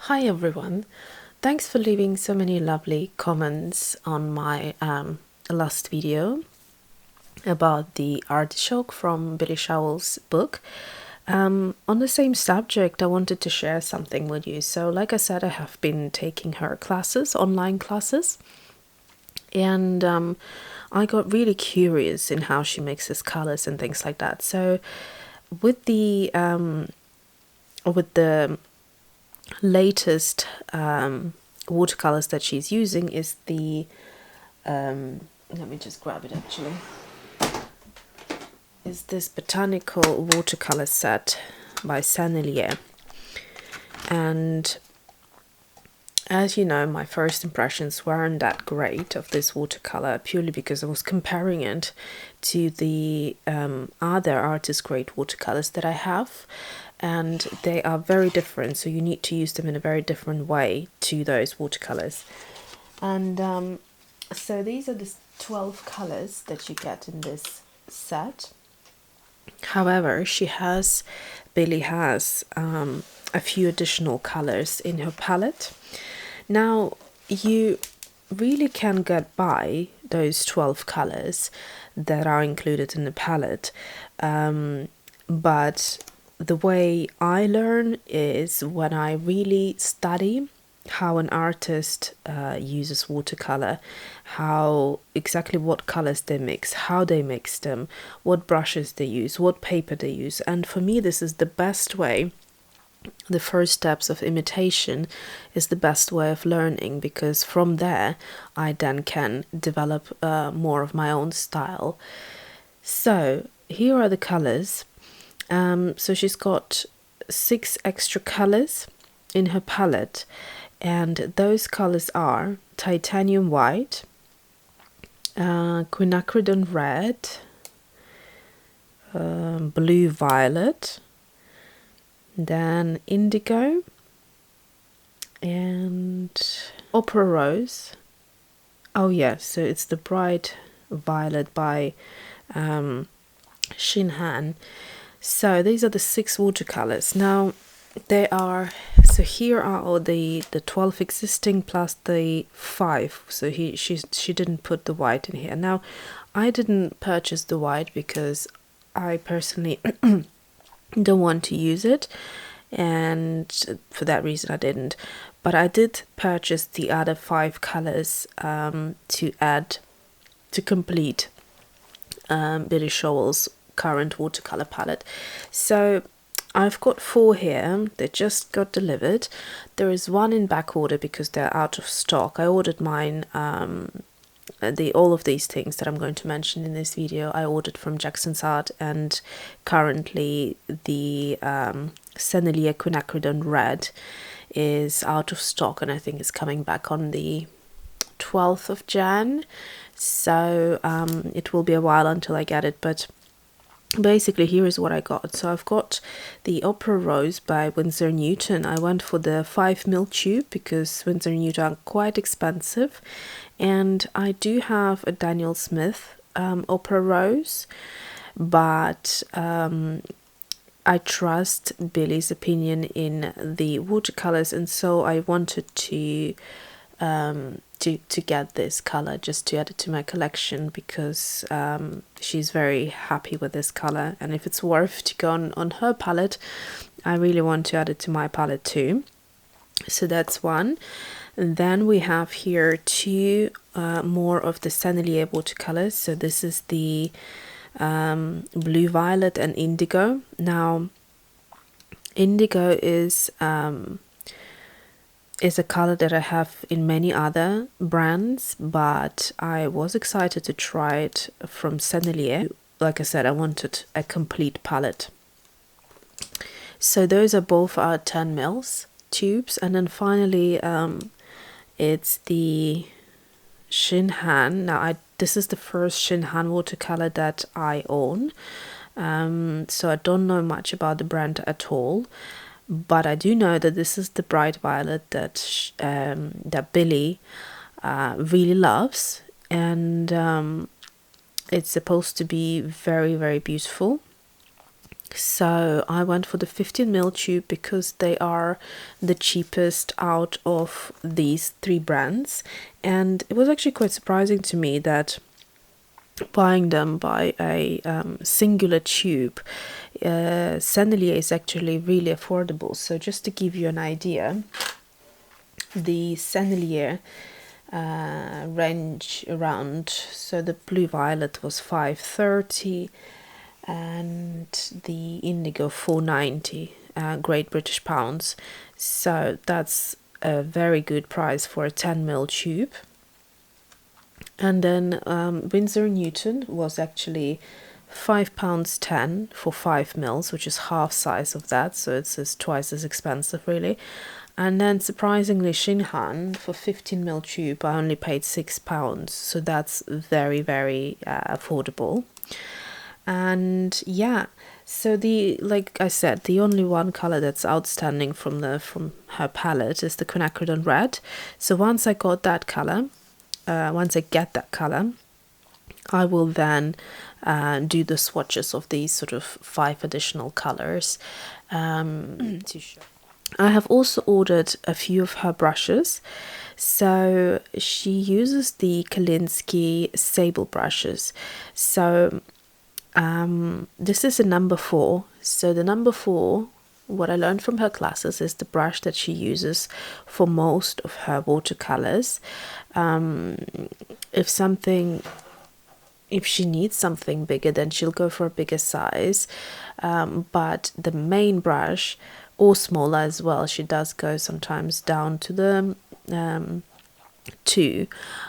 Hi everyone, thanks for leaving so many lovely comments on my last video about the artichoke from Billy Showell's book. On the same subject, I wanted to share something with you. So like I said, I have been taking her classes, online classes, and I got really curious in how she mixes colors and things like that. So with the latest watercolors that she's using is the let me just grab it actually, is this Botanical watercolor set by Sennelier. And as you know, my first impressions weren't that great of this watercolor, purely because I was comparing it to the other artist grade watercolors that I have, and they are very different, so you need to use them in a very different way to those watercolors. And so these are the 12 colors that you get in this set. However, Billy has a few additional colors in her palette. Now, you really can get by those 12 colors that are included in the palette, but the way I learn is when I really study how an artist uses watercolor, how exactly what colors they mix, how they mix them, what brushes they use, what paper they use. And for me, this is the best way. The first steps of imitation is the best way of learning, because from there I then can develop more of my own style. So here are the colors. So she's got 6 extra colors in her palette, and those colors are titanium white, quinacridone red, blue violet, then indigo, and opera rose. Oh yes, so it's the bright violet by Shinhan. So these are the 6 watercolors. Now they are, so here are all the 12 existing plus the 5. So she didn't put the white in here. Now I didn't purchase the white because I personally don't want to use it, and for that reason I didn't. But I did purchase the other 5 colors to add to complete Billy Showell's current watercolor palette. So I've got 4 here that just got delivered. There is 1 in back order because they're out of stock. I ordered mine, all of these things that I'm going to mention in this video, I ordered from Jackson's Art, and currently the Sennelier Quinacridone Red is out of stock, and I think it's coming back on the 12th of Jan. So it will be a while until I get it, but basically here is what I got. So I've got the Opera Rose by Winsor & Newton. I went for the 5mm tube because Winsor & Newton are quite expensive, and I do have a Daniel Smith Opera Rose, but I trust Billy's opinion in the watercolors, and so I wanted to get this color just to add it to my collection, because she's very happy with this color, and if it's worth to go on her palette, I really want to add it to my palette too. So that's 1. And then we have here 2 more of the Sennelier watercolors. So this is the blue violet and indigo. Now indigo is a color that I have in many other brands, but I was excited to try it from Sennelier. Like I said, I wanted a complete palette. So those are both our 10mm tubes, and then finally it's the Shinhan. Now this is the first Shinhan watercolor that I own, so I don't know much about the brand at all. But I do know that this is the bright violet that that Billy really loves, and it's supposed to be very, very beautiful. So I went for the 15 ml tube because they are the cheapest out of these three brands, and it was actually quite surprising to me that buying them by a singular tube, Sennelier is actually really affordable. So just to give you an idea, the Sennelier range around, so the blue violet was 530 and the indigo 490 Great British pounds. So that's a very good price for a 10 ml tube. And then Winsor & Newton was actually £5.10 for 5 mls, which is half size of that, so it's twice as expensive really. And then surprisingly, Shinhan for 15 ml tube I only paid £6, so that's very, very affordable. And yeah, so the, like I said, the only one color that's outstanding from her palette is the quinacridone red. So once I got that color, once I get that color, I will then do the swatches of these sort of 5 additional colors to show. I have also ordered a few of her brushes. So she uses the Kolinsky Sable brushes. So this is a number 4. So the number 4, what I learned from her classes, is the brush that she uses for most of her watercolors. If she needs something bigger, then she'll go for a bigger size. But the main brush, or smaller as well, she does go sometimes down to the 2,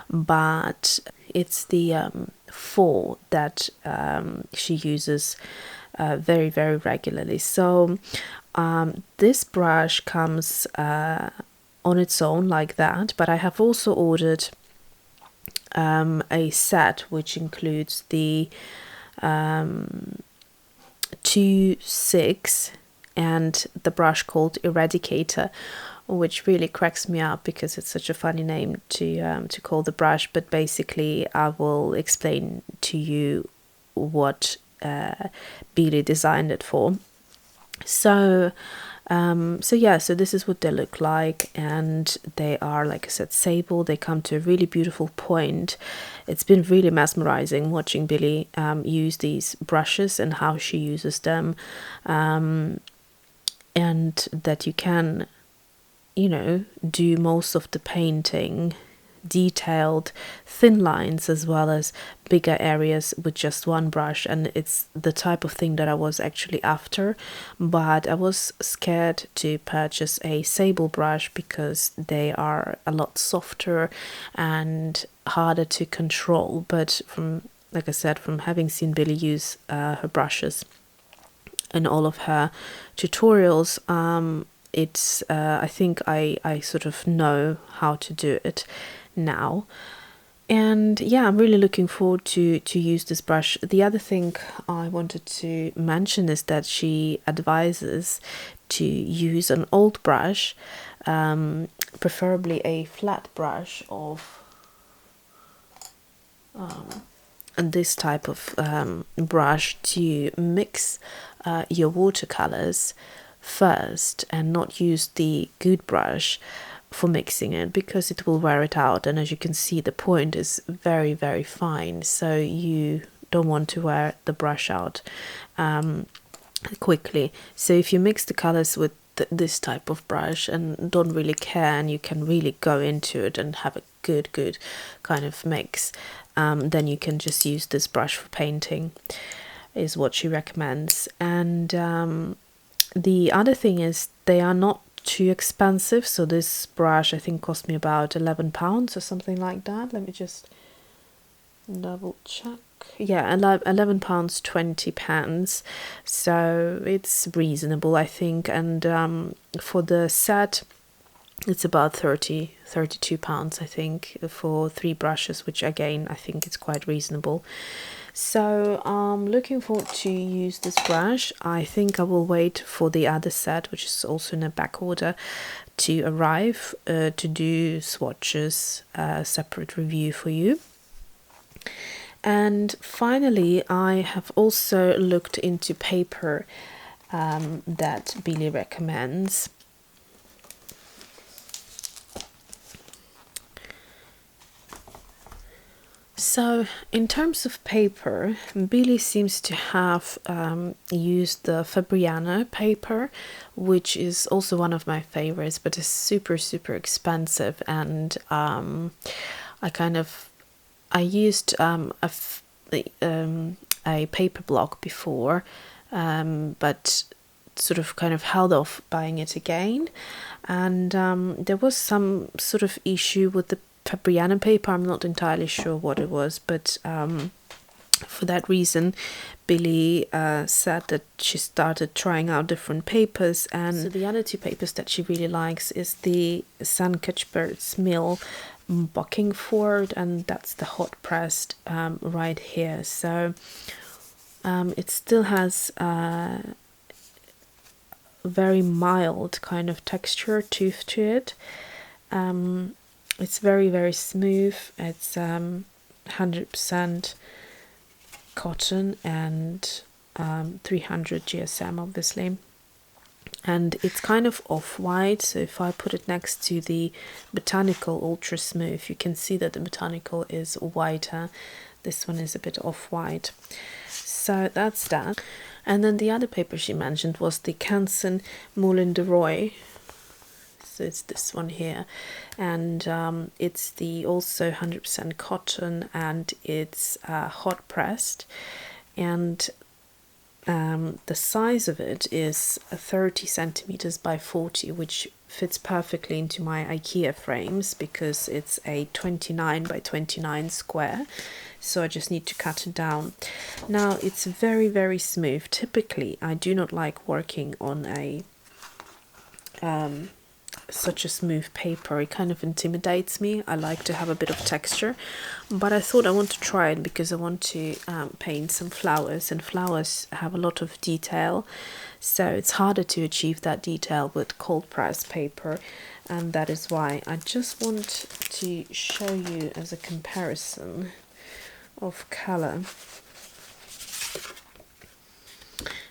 but it's the 4 that she uses very, very regularly. So this brush comes on its own like that, but I have also ordered a set which includes the 2-6 and the brush called Eradicator, which really cracks me up because it's such a funny name to call the brush. But basically I will explain to you what Billy designed it for. So so this is what they look like, and they are, like I said, sable. They come to a really beautiful point. It's been really mesmerizing watching Billy use these brushes and how she uses them, and that you can, do most of the painting, detailed thin lines as well as bigger areas with just one brush. And it's the type of thing that I was actually after, but I was scared to purchase a sable brush because they are a lot softer and harder to control. But like I said, from having seen Billy use her brushes in all of her tutorials, it's I think I sort of know how to do it now. And yeah, I'm really looking forward to use this brush. The other thing I wanted to mention is that she advises to use an old brush, preferably a flat brush of this type of brush, to mix your watercolors first and not use the good brush for mixing it, because it will wear it out. And as you can see, the point is very, very fine, so you don't want to wear the brush out quickly. So if you mix the colors with this type of brush and don't really care, and you can really go into it and have a good kind of mix, then you can just use this brush for painting, is what she recommends. And the other thing is they are not too expensive. So this brush I think cost me about £11 or something like that. Let me just double check. Yeah, £11, 20 pence. So it's reasonable, I think. And for the set, it's about 32 pounds, I think, for 3 brushes, which again I think it's quite reasonable. So I'm looking forward to use this brush. I think I will wait for the other set, which is also in a back order, to arrive to do swatches, separate review for you. And finally, I have also looked into paper that Billy recommends. So in terms of paper, Billy seems to have used the Fabriano paper, which is also one of my favorites, but is super expensive. And I used a paper block before, but sort of kind of held off buying it again. And there was some sort of issue with the Fabriano paper. I'm not entirely sure what it was, but for that reason Billy said that she started trying out different papers. And so the other two papers that she really likes is the St. Cuthbert's Mill Bockingford, and that's the hot pressed right here. So it still has very mild kind of texture tooth to it. It's very smooth. It's 100% cotton and 300 GSM obviously, and it's kind of off-white. So if I put it next to the Botanical Ultra Smooth, you can see that the Botanical is whiter. This one is a bit off-white. So that's that. And then the other paper she mentioned was the Canson Moulin de Roy. So it's this one here, and it's the also 100% cotton, and it's hot pressed, and the size of it is 30 centimeters by 40, which fits perfectly into my IKEA frames because it's a 29 by 29 square. So I just need to cut it down. Now it's very smooth. Typically I do not like working on a such a smooth paper. It kind of intimidates me. I like to have a bit of texture, but I thought I want to try it because I want to paint some flowers, and flowers have a lot of detail, so it's harder to achieve that detail with cold press paper, and that is why I just want to show you as a comparison of color.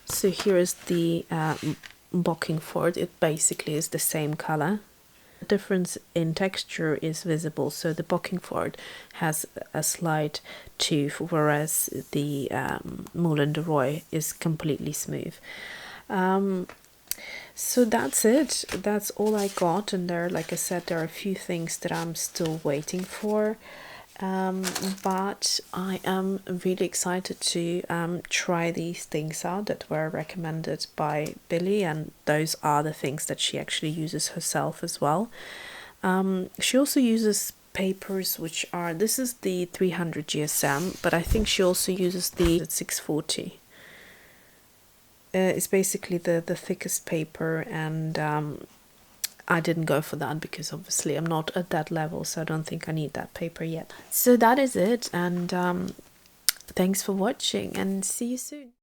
So here is the Bockingford. It basically is the same color. The difference in texture is visible. So the Bockingford has a slight tooth, whereas the Moulin de Roy is completely smooth. So that's it. That's all I got. And there, like I said, there are a few things that I'm still waiting for. But I am really excited to try these things out that were recommended by Billy, and those are the things that she actually uses herself as well. She also uses papers which are, this is the 300 GSM, but I think she also uses the 640. It's basically the thickest paper, and I didn't go for that because obviously I'm not at that level, so I don't think I need that paper yet. So that is it, and thanks for watching, and see you soon.